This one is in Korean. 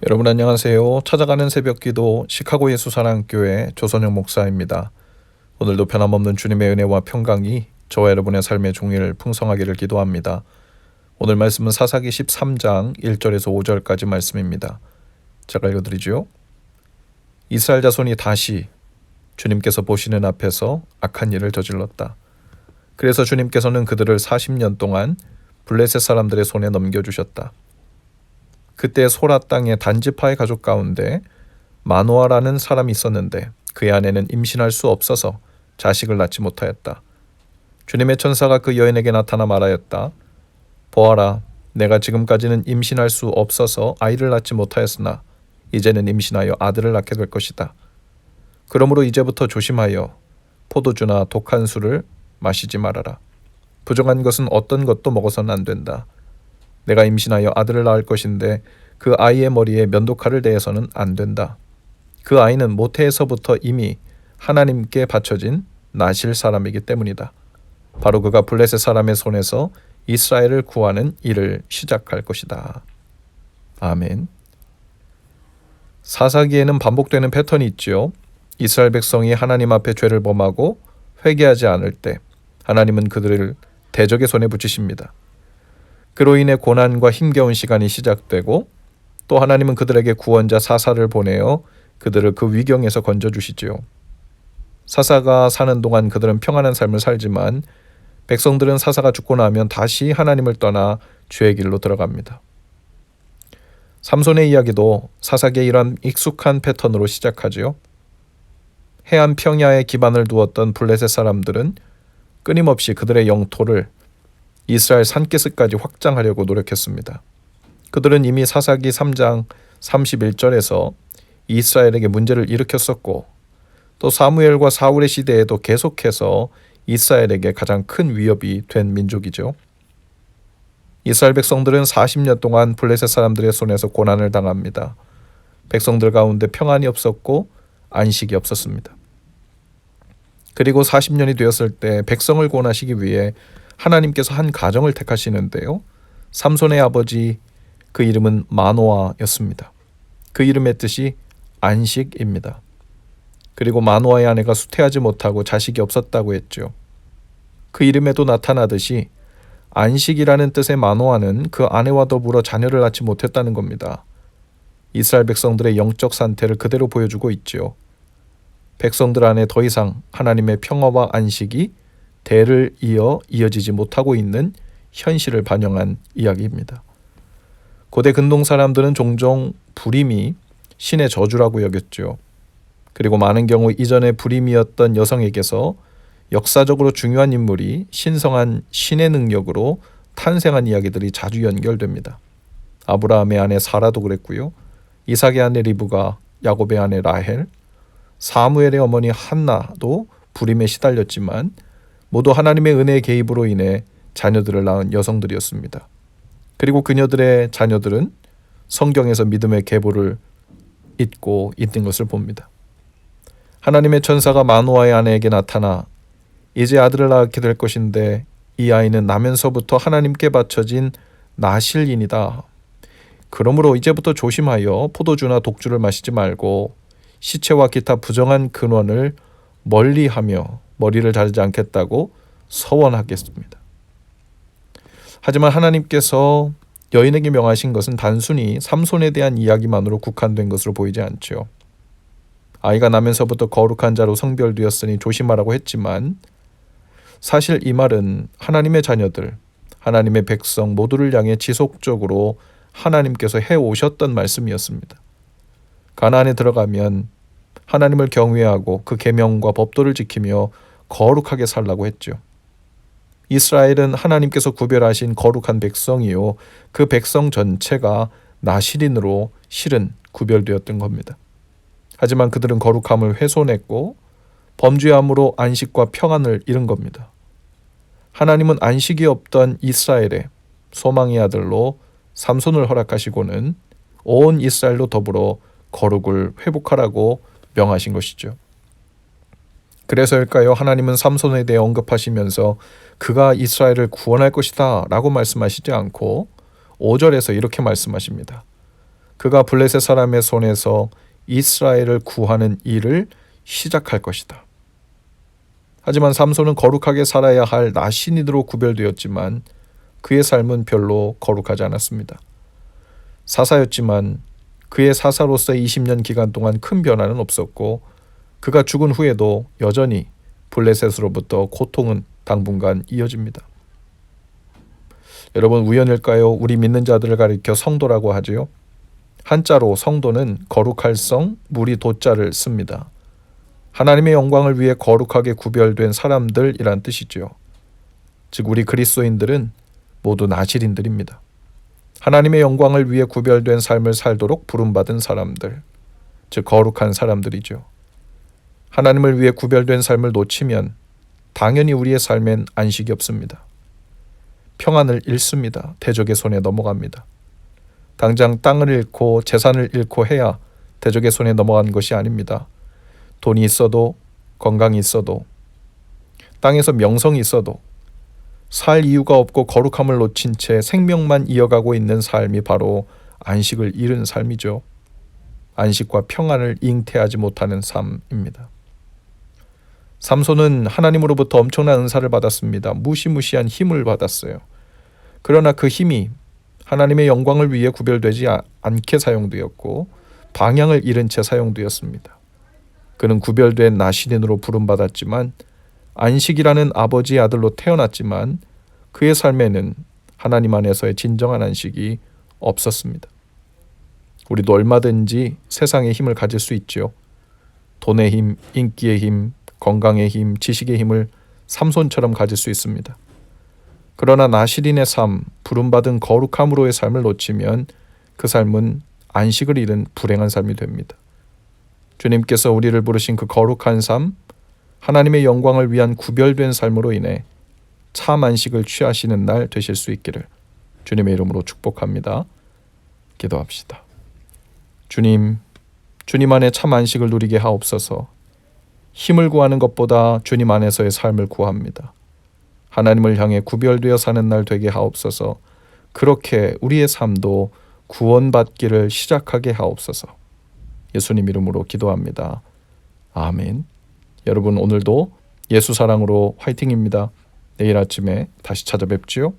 여러분 안녕하세요. 찾아가는 새벽기도 시카고 예수사랑교회 조선영 목사입니다. 오늘도 변함없는 주님의 은혜와 평강이 저와 여러분의 삶의 종일 풍성하기를 기도합니다. 오늘 말씀은 사사기 13장 1절에서 5절까지 말씀입니다. 제가 읽어드리죠. 이스라엘 자손이 다시 주님께서 보시는 앞에서 악한 일을 저질렀다. 그래서 주님께서는 그들을 40년 동안 블레셋 사람들의 손에 넘겨주셨다. 그때 소라 땅의 단지파의 가족 가운데 마노아라는 사람이 있었는데 그의 아내는 임신할 수 없어서 자식을 낳지 못하였다. 주님의 천사가 그 여인에게 나타나 말하였다. 보아라, 내가 지금까지는 임신할 수 없어서 아이를 낳지 못하였으나 이제는 임신하여 아들을 낳게 될 것이다. 그러므로 이제부터 조심하여 포도주나 독한 술을 마시지 말아라. 부정한 것은 어떤 것도 먹어서는 안 된다. 내가 임신하여 아들을 낳을 것인데 그 아이의 머리에 면도칼을 대해서는 안 된다. 그 아이는 모태에서부터 이미 하나님께 바쳐진 나실 사람이기 때문이다. 바로 그가 블레셋 사람의 손에서 이스라엘을 구하는 일을 시작할 것이다. 아멘. 사사기에는 반복되는 패턴이 있지요. 이스라엘 백성이 하나님 앞에 죄를 범하고 회개하지 않을 때 하나님은 그들을 대적의 손에 붙이십니다. 그로 인해 고난과 힘겨운 시간이 시작되고 또 하나님은 그들에게 구원자 사사를 보내어 그들을 그 위경에서 건져주시지요. 사사가 사는 동안 그들은 평안한 삶을 살지만 백성들은 사사가 죽고 나면 다시 하나님을 떠나 죄의 길로 들어갑니다. 삼손의 이야기도 사사기의 이러한 익숙한 패턴으로 시작하지요. 해안 평야에 기반을 두었던 블레셋 사람들은 끊임없이 그들의 영토를 이스라엘 산기슭까지 확장하려고 노력했습니다. 그들은 이미 사사기 3장 31절에서 이스라엘에게 문제를 일으켰었고 또 사무엘과 사울의 시대에도 계속해서 이스라엘에게 가장 큰 위협이 된 민족이죠. 이스라엘 백성들은 40년 동안 블레셋 사람들의 손에서 고난을 당합니다. 백성들 가운데 평안이 없었고 안식이 없었습니다. 그리고 40년이 되었을 때 백성을 구원하시기 위해 하나님께서 한 가정을 택하시는데요. 삼손의 아버지 그 이름은 마노아였습니다. 그 이름의 뜻이 안식입니다. 그리고 마노아의 아내가 수태하지 못하고 자식이 없었다고 했죠. 그 이름에도 나타나듯이 안식이라는 뜻의 마노아는 그 아내와 더불어 자녀를 낳지 못했다는 겁니다. 이스라엘 백성들의 영적 상태를 그대로 보여주고 있죠. 백성들 안에 더 이상 하나님의 평화와 안식이 대를 이어지지 못하고 있는 현실을 반영한 이야기입니다. 고대 근동 사람들은 종종 불임이 신의 저주라고 여겼죠. 그리고 많은 경우 이전에 불임이었던 여성에게서 역사적으로 중요한 인물이 신성한 신의 능력으로 탄생한 이야기들이 자주 연결됩니다. 아브라함의 아내 사라도 그랬고요. 이삭의 아내 리브가, 야곱의 아내 라헬, 사무엘의 어머니 한나도 불임에 시달렸지만 모두 하나님의 은혜의 개입으로 인해 자녀들을 낳은 여성들이었습니다. 그리고 그녀들의 자녀들은 성경에서 믿음의 계보를 잇고 있는 것을 봅니다. 하나님의 천사가 마노아의 아내에게 나타나 이제 아들을 낳게 될 것인데 이 아이는 나면서부터 하나님께 바쳐진 나실인이다. 그러므로 이제부터 조심하여 포도주나 독주를 마시지 말고 시체와 기타 부정한 근원을 멀리하며 머리를 자르지 않겠다고 서원하겠습니다. 하지만 하나님께서 여인에게 명하신 것은 단순히 삼손에 대한 이야기만으로 국한된 것으로 보이지 않죠. 아이가 나면서부터 거룩한 자로 성별되었으니 조심하라고 했지만 사실 이 말은 하나님의 자녀들, 하나님의 백성 모두를 향해 지속적으로 하나님께서 해오셨던 말씀이었습니다. 가나안에 들어가면 하나님을 경외하고 그 계명과 법도를 지키며 거룩하게 살라고 했죠. 이스라엘은 하나님께서 구별하신 거룩한 백성이요. 그 백성 전체가 나실인으로 실은 구별되었던 겁니다. 하지만 그들은 거룩함을 훼손했고 범죄함으로 안식과 평안을 잃은 겁니다. 하나님은 안식이 없던 이스라엘의 소망의 아들로 삼손을 허락하시고는 온 이스라엘로 더불어 거룩을 회복하라고 명하신 것이죠. 그래서일까요? 하나님은 삼손에 대해 언급하시면서 그가 이스라엘을 구원할 것이다 라고 말씀하시지 않고 5절에서 이렇게 말씀하십니다. 그가 블레셋 사람의 손에서 이스라엘을 구하는 일을 시작할 것이다. 하지만 삼손은 거룩하게 살아야 할 나신인으로 구별되었지만 그의 삶은 별로 거룩하지 않았습니다. 사사였지만 그의 사사로서의 20년 기간 동안 큰 변화는 없었고 그가 죽은 후에도 여전히 블레셋으로부터 고통은 당분간 이어집니다. 여러분, 우연일까요? 우리 믿는 자들을 가리켜 성도라고 하지요. 한자로 성도는 거룩할 성, 무리 도자를 씁니다. 하나님의 영광을 위해 거룩하게 구별된 사람들이란 뜻이죠. 즉 우리 그리스도인들은 모두 나실인들입니다. 하나님의 영광을 위해 구별된 삶을 살도록 부름받은 사람들, 즉 거룩한 사람들이죠. 하나님을 위해 구별된 삶을 놓치면 당연히 우리의 삶엔 안식이 없습니다. 평안을 잃습니다. 대적의 손에 넘어갑니다. 당장 땅을 잃고 재산을 잃고 해야 대적의 손에 넘어간 것이 아닙니다. 돈이 있어도, 건강이 있어도, 땅에서 명성이 있어도 살 이유가 없고 거룩함을 놓친 채 생명만 이어가고 있는 삶이 바로 안식을 잃은 삶이죠. 안식과 평안을 잉태하지 못하는 삶입니다. 삼손은 하나님으로부터 엄청난 은사를 받았습니다. 무시무시한 힘을 받았어요. 그러나 그 힘이 하나님의 영광을 위해 구별되지 않게 사용되었고 방향을 잃은 채 사용되었습니다. 그는 구별된 나신인으로 부름받았지만 안식이라는 아버지의 아들로 태어났지만 그의 삶에는 하나님 안에서의 진정한 안식이 없었습니다. 우리도 얼마든지 세상의 힘을 가질 수 있죠. 돈의 힘, 인기의 힘, 건강의 힘, 지식의 힘을 삼손처럼 가질 수 있습니다. 그러나 나실인의 삶, 부름받은 거룩함으로의 삶을 놓치면 그 삶은 안식을 잃은 불행한 삶이 됩니다. 주님께서 우리를 부르신 그 거룩한 삶, 하나님의 영광을 위한 구별된 삶으로 인해 참 안식을 취하시는 날 되실 수 있기를 주님의 이름으로 축복합니다. 기도합시다. 주님 안에 참 안식을 누리게 하옵소서. 힘을 구하는 것보다 주님 안에서의 삶을 구합니다. 하나님을 향해 구별되어 사는 날 되게 하옵소서. 그렇게 우리의 삶도 구원받기를 시작하게 하옵소서. 예수님 이름으로 기도합니다. 아멘. 여러분 오늘도 예수 사랑으로 화이팅입니다. 내일 아침에 다시 찾아뵙지요.